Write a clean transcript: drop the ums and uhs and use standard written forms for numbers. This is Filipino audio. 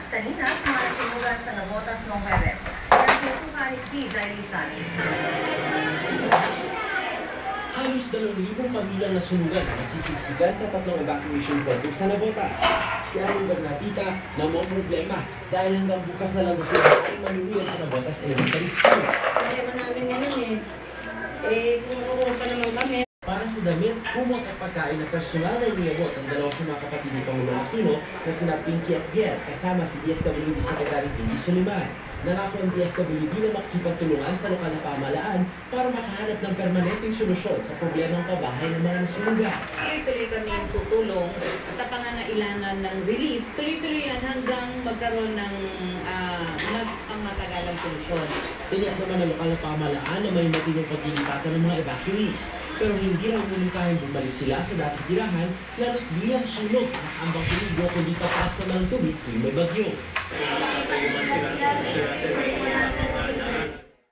lumabas kanina sa mga nasunugan sa Navotas noong Huwebes. Yan kinukuha ni Steve Dailisani. Halos 2,000 pamilyang nasunugan ang nagsisiksikan sa 3 evacuation centers sa Navotas. Si Aling Bernatita na may problema dahil hanggang bukas na lang sila ay manuwian sa Navotas Elementary School. Problema namin ngayon kung kukuha pa naman kami. Para sa damit, kumot at pagkain na personal na iniabot ang 2 sa mga kapatid ni Pangulong Aquino na sina Pinky at Giel kasama si DSWD Secretary Pinky Soliman. Nangako ang DSWD na makikipagtulungan sa lokal na pamahalaan para makahanap ng permanenteng solusyon sa problemang pabahay ng mga nasunugan. Tuloy-tuloy kami tutulong sa pangangailangan ng relief. Tuloy-tuloy yan hanggang magkaroon ng mas matagalang solusyon. Tiniyak naman ng lokal na pamahalaan na may matinong paglilipatan ng mga evacuees. Pero hindi raw umulungkahin bumalik sila sa dating tirahan lalo't bilang sunog at ambang peligro kundi pataas naman ang tubig tuwing may bagyo.